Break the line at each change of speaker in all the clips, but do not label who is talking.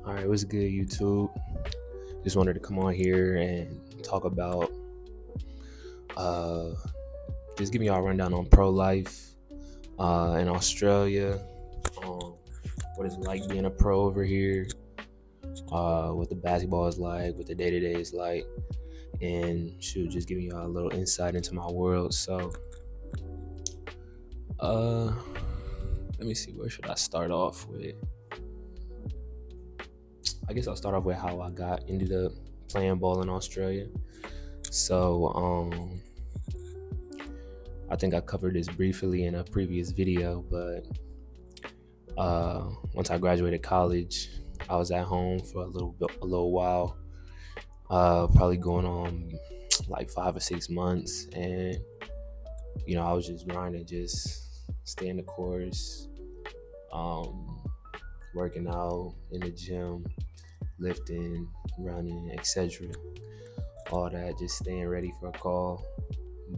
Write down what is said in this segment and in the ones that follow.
All right, what's good, YouTube? Just wanted to come on here and talk about, uh, just giving y'all a rundown on pro life in Australia, um, what it's like being a pro over here, what the basketball is like, what the day to day is like, and just giving y'all a little insight into my world. So, uh, let me see, where should I start off with? I guess I'll start off with how I ended up playing ball in Australia. So, I think I covered this briefly in a previous video, but once I graduated college, I was at home for a little while, probably going on like 5 or 6 months, and I was just grinding, just staying the course, um, working out in the gym, lifting, running, etc. All that, just staying ready for a call.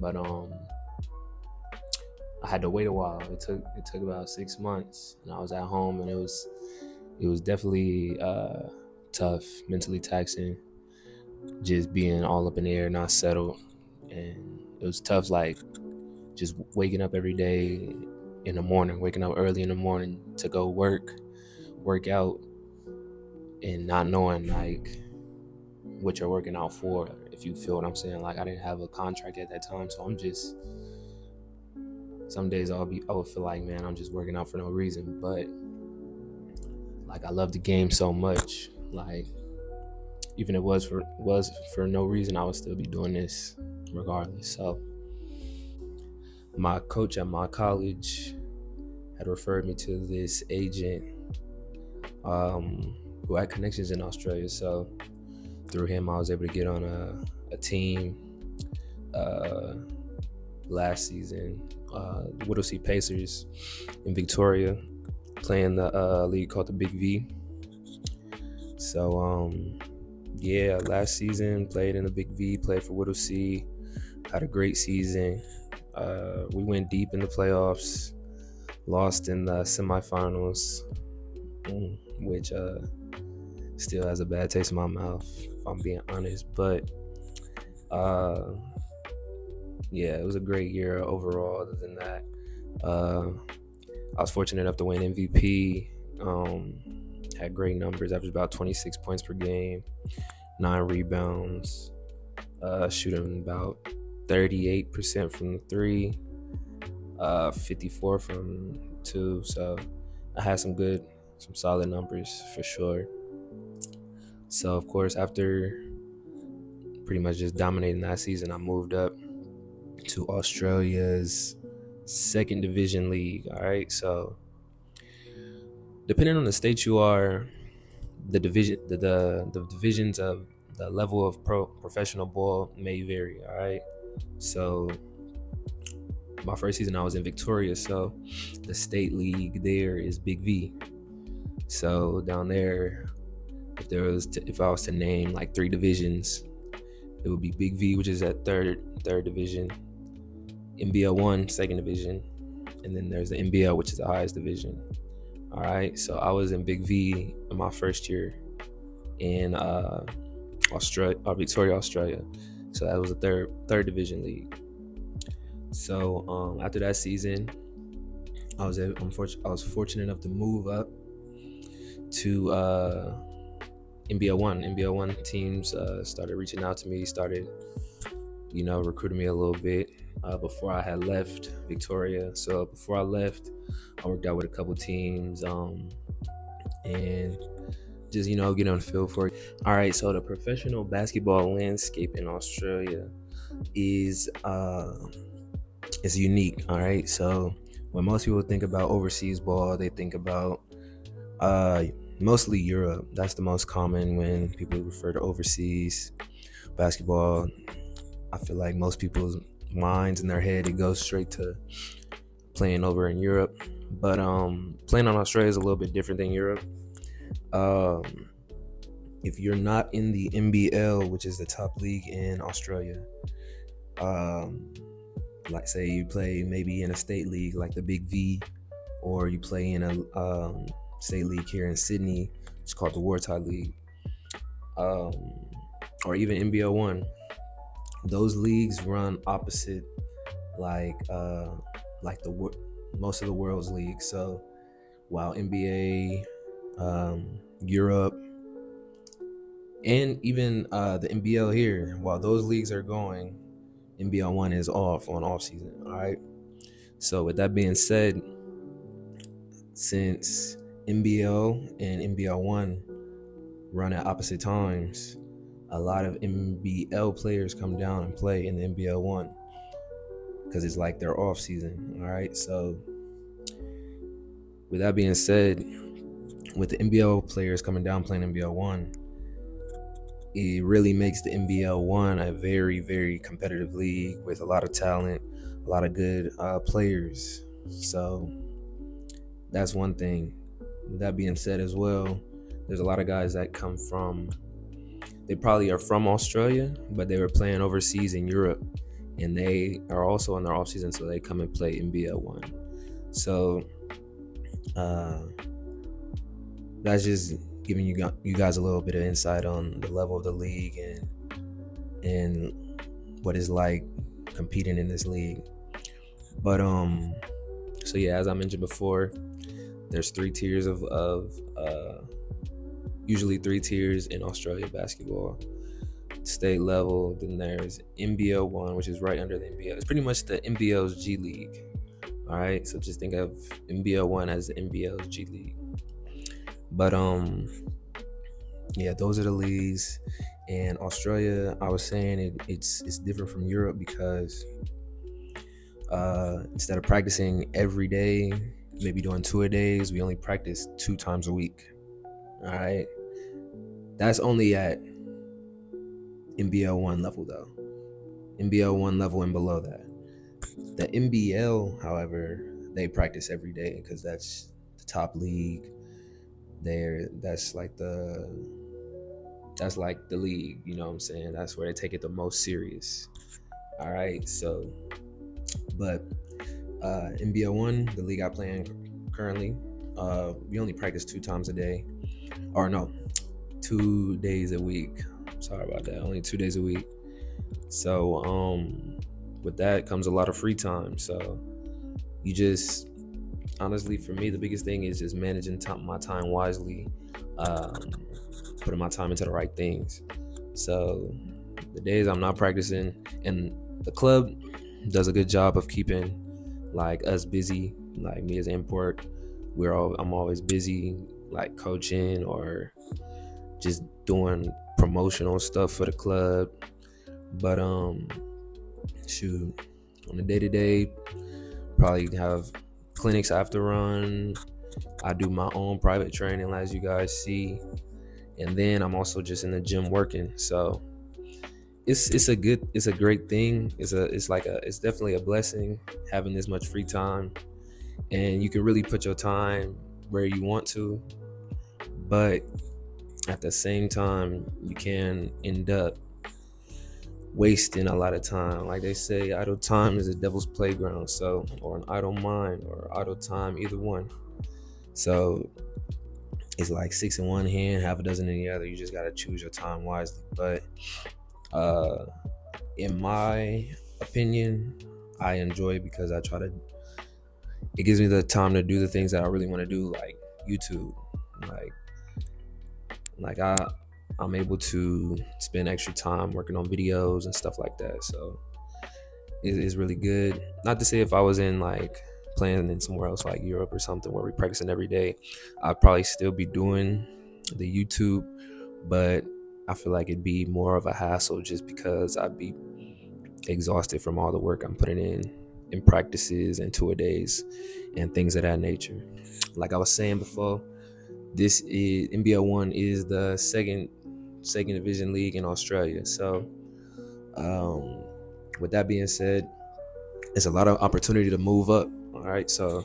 But I had to wait a while. It took about 6 months, and I was at home, and it was definitely tough, mentally taxing, just being all up in the air, not settled, and it was tough. Like just waking up every day in the morning, waking up early in the morning to go work out, and not knowing like what you're working out for. If you feel what I'm saying, like I didn't have a contract at that time, so I'm just. Some days I would feel like, man, I'm just working out for no reason. But like I love the game so much, like even if it was for no reason, I would still be doing this regardless. So my coach at my college had referred me to this agent who had connections in Australia. So through him, I was able to get on a team last season, the Whittlesea Pacers in Victoria, playing the league called the Big V. So last season played in the Big V, played for Whittlesea, had a great season. We went deep in the playoffs, lost in the semifinals, which still has a bad taste in my mouth, if I'm being honest. But it was a great year overall. Other than that, I was fortunate enough to win MVP. Had great numbers, averaged about 26 points per game, 9 rebounds, shooting about 38% from the 3, 54 from 2. So I had some solid numbers for sure. So of course, after pretty much just dominating that season, I moved up to Australia's second division league. All right, so depending on the state you are, the divisions of the level of professional ball may vary. All right, so my first season I was in Victoria, so the state league there is Big V. So down there, if I was to name like 3 divisions, it would be Big V, which is at third division, NBL 1, second division, and then there's the NBL, which is the highest division. All right, so I was in Big V in my first year in Victoria, Australia. So that was a third division league. So after that season, I was fortunate enough to move up to NBL 1. NBL 1 teams started reaching out to me, started recruiting me a little bit before I had left Victoria. So before I left, I worked out with a couple teams and just getting on the field for it. All right, so the professional basketball landscape in Australia is unique. All right, so when most people think about overseas ball, they think about mostly Europe. That's the most common when people refer to overseas basketball. I feel like most people's minds in their head, it goes straight to playing over in Europe. But playing on Australia is a little bit different than Europe. If you're not in the NBL, which is the top league in Australia, like say you play maybe in a state league like the Big V, or you play in a state league here in Sydney It's called the Wartime League, um, or even NBL One. Those leagues run opposite, like most of the world's leagues. So while NBA, Europe, and even the NBL here, while those leagues are going, NBL One is off on off season. All right. So with that being said, since NBL and NBL One run at opposite times, a lot of NBL players come down and play in the NBL One because it's like their off season. All right. So with that being said, with the NBL players coming down playing NBL One, it really makes the NBL One a very, very competitive league with a lot of talent, a lot of good players. So that's one thing. With that being said as well, there's a lot of guys that come from, they probably are from Australia, but they were playing overseas in Europe, and they are also in their off season, so they come and play NBL One. So that's just giving you guys a little bit of insight on the level of the league and what it's like competing in this league. But so yeah, as I mentioned before, there's 3 tiers of usually 3 tiers in Australia basketball. State level, then there's NBL One, which is right under the NBL. It's pretty much the NBL's G League. All right, so just think of NBL One as the NBL's G League. But yeah, those are the leagues. And Australia, I was saying it's different from Europe because instead of practicing every day, maybe doing 2-a-days, we only practice 2 times a week. All right, that's only at NBL One level though. NBL One level and below that. The NBL, however, they practice every day because that's the top league. That's like the league, you know what I'm saying? That's where they take it the most serious. All right, so but NBL One, the league I play in currently, we only practice 2 times a day, or no, 2 days a week. Sorry about that, only 2 days a week. So with that comes a lot of free time. So you just, honestly, for me, the biggest thing is just managing my time wisely, putting my time into the right things. So the days I'm not practicing, and the club does a good job of keeping like us busy, like me as import, I'm always busy, like coaching or just doing promotional stuff for the club. But shoot, on the day-to-day, probably have clinics I have to run. I do my own private training, as you guys see, and then I'm also just in the gym working. So it's a great thing. It's definitely a blessing having this much free time, and you can really put your time where you want to, but at the same time you can end up wasting a lot of time. Like they say, idle time is a devil's playground. So, or an idle mind, or idle time, either one. So it's like 6 in one hand, half a dozen in the other. You just got to choose your time wisely. But in my opinion, I enjoy it because it gives me the time to do the things that I really want to do, like YouTube. Like I'm able to spend extra time working on videos and stuff like that. So it's really good. Not to say if I was in like playing in somewhere else like Europe or something where we're practicing every day, I'd probably still be doing the YouTube, but I feel like it'd be more of a hassle just because I'd be exhausted from all the work I'm putting in practices and 2-a-days and things of that nature. Like I was saying before, this is NBL One is the second division league in Australia. So with that being said, it's a lot of opportunity to move up. All right, so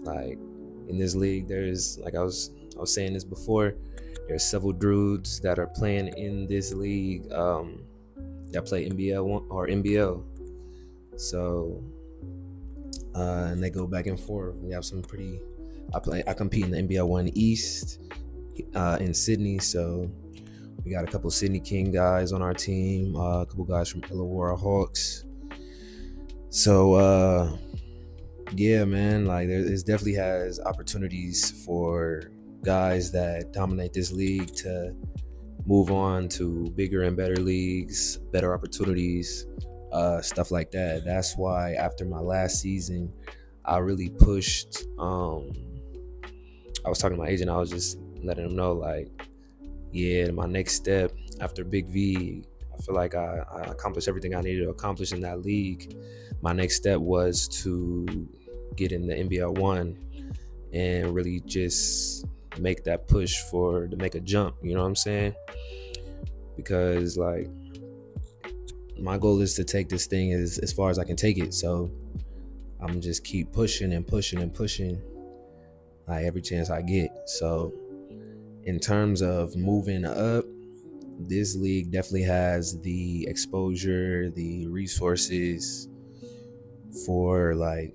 like in this league, there's, like I was saying this before, there's several dudes that are playing in this league that play NBL One or NBL. So and they go back and forth. We have some pretty I compete in the NBL One East in Sydney, so we got a couple Sydney King guys on our team, a couple guys from Illawarra Hawks. So yeah, man, like it definitely has opportunities for guys that dominate this league to move on to bigger and better leagues, better opportunities, stuff like that. That's why after my last season, I really pushed. I was talking to my agent. I was just letting him know, like, yeah, my next step after Big V, I feel like I accomplished everything I needed to accomplish in that league. My next step was to get in the NBL One and really just make that push to make a jump. You know what I'm saying? Because like my goal is to take this thing as far as I can take it. So I'm just keep pushing and pushing and pushing, like every chance I get. So in terms of moving up, this league definitely has the exposure, the resources for like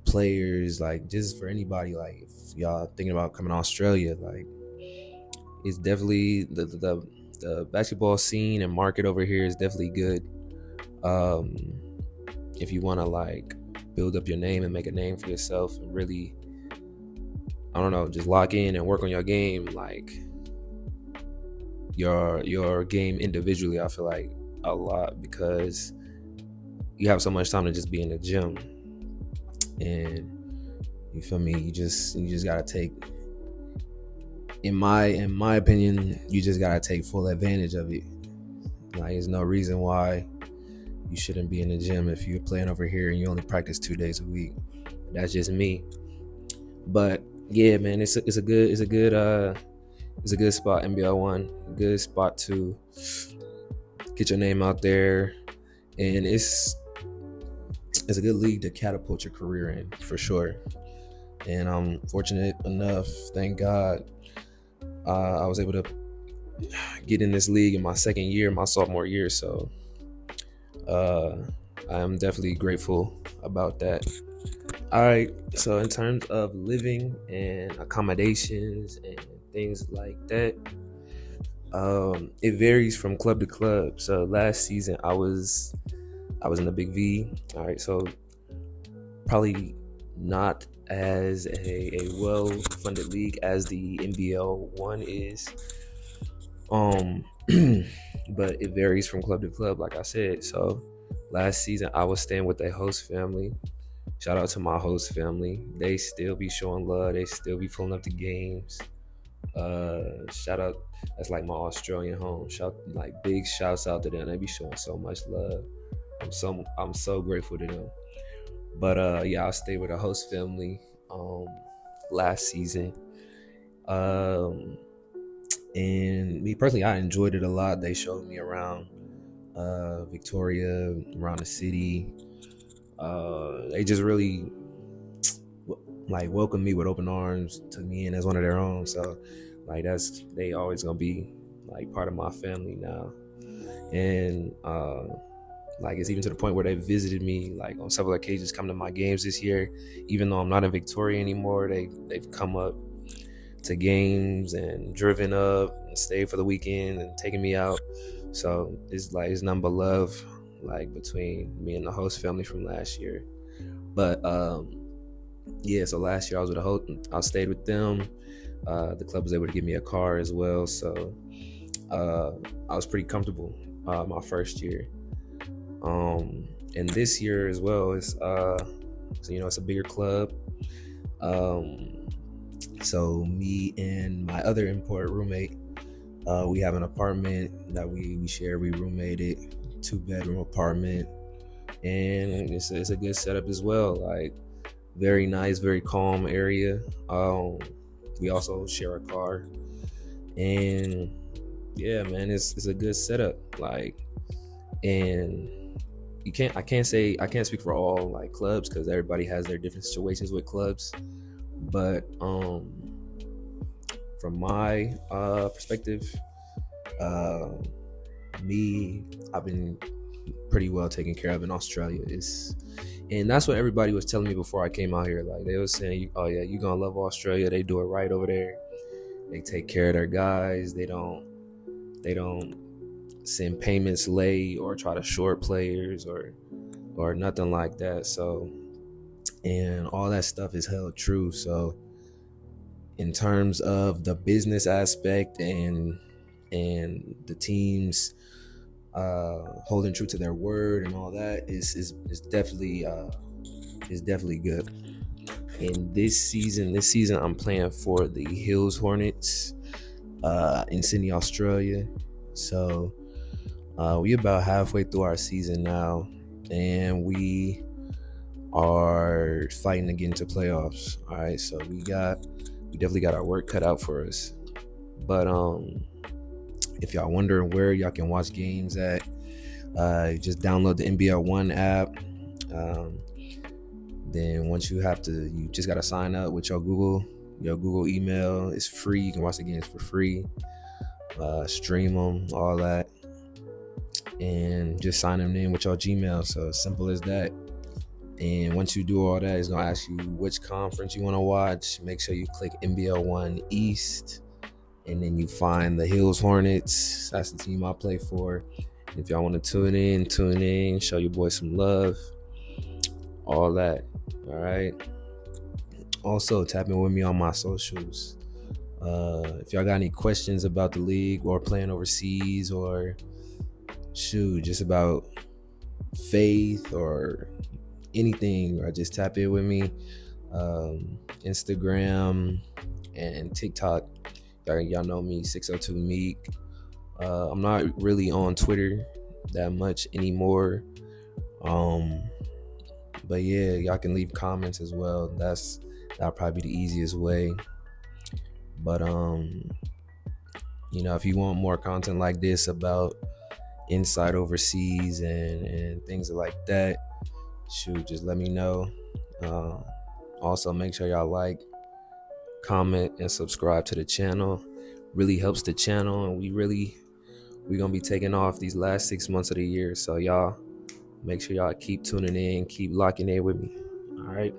players, like just for anybody. Like if y'all thinking about coming to Australia, like it's definitely the basketball scene and market over here is definitely good. If you want to like build up your name and make a name for yourself and really, I don't know, just lock in and work on your game, like your game individually, I feel like a lot, because you have so much time to just be in the gym, and you feel me, you just gotta take, in my opinion, you just gotta take full advantage of it. Like there's no reason why you shouldn't be in the gym if you're playing over here and you only practice 2 days a week. That's just me. But yeah, man, it's a good spot, NBL One, good spot to get your name out there, and it's a good league to catapult your career in, for sure. And I'm fortunate enough, thank God, I was able to get in this league in my second year, my sophomore year. So I am definitely grateful about that. All right, so in terms of living and accommodations and things like that, it varies from club to club. So last season I was in the Big V. All right, so probably not as a well-funded league as the NBL One is, but it varies from club to club, like I said. So last season I was staying with a host family. Shout out to my host family. They still be showing love. They still be pulling up the games. Shout out. That's like my Australian home. Big shouts out to them. They be showing so much love. I'm so grateful to them. But yeah, I stayed with a host family last season. And me personally, I enjoyed it a lot. They showed me around Victoria, around the city. They just really like welcomed me with open arms, took me in as one of their own. So like they always gonna be like part of my family now. And like it's even to the point where they visited me like on several occasions, come to my games this year, even though I'm not in Victoria anymore. They've come up to games and driven up and stayed for the weekend and taken me out. So it's nothing but love, like between me and the host family from last year. But yeah, so last year I was with a host. I stayed with them. The club was able to give me a car as well, so I was pretty comfortable my first year. And this year as well is so it's a bigger club. So me and my other import roommate, we have an apartment that we share. We roommated, 2-bedroom apartment, and it's a good setup as well. Like very nice, very calm area. We also share a car, and yeah, man, it's a good setup. Like, and I can't speak for all like clubs because everybody has their different situations with clubs. But from my perspective, I've been pretty well taken care of in Australia. And that's what everybody was telling me before I came out here. Like they was saying, "Oh yeah, you gonna love Australia. They do it right over there. They take care of their guys. They don't send payments late or try to short players or nothing like that." So, and all that stuff is held true. So, in terms of the business aspect and the teams holding true to their word and all that is definitely good. And this season I'm playing for the Hills Hornets in Sydney, Australia. So we about halfway through our season now, and we are fighting to get into playoffs. All right, so we definitely got our work cut out for us. But if y'all wondering where y'all can watch games at, just download the NBL One app. Then once you just gotta sign up with your Google email. It's free. You can watch the games for free, stream them, all that, and just sign them in with your Gmail. So simple as that. And once you do all that, it's gonna ask you which conference you want to watch. Make sure you click NBL One East, and then you find the Hills Hornets. That's the team I play for. And if y'all want to tune in, show your boy some love, all that. All right. Also, tap in with me on my socials. If y'all got any questions about the league or playing overseas, or just about faith or anything, or just tap in with me. Instagram and TikTok, y'all know me, 602 Meek. I'm not really on Twitter that much anymore. But yeah, y'all can leave comments as well. That'll probably be the easiest way. But if you want more content like this about inside overseas and things like that, just let me know. Also, make sure y'all like, comment, and subscribe to the channel. Really helps the channel, and we're gonna be taking off these last 6 months of the year. So y'all make sure y'all keep tuning in, keep locking in with me. All right.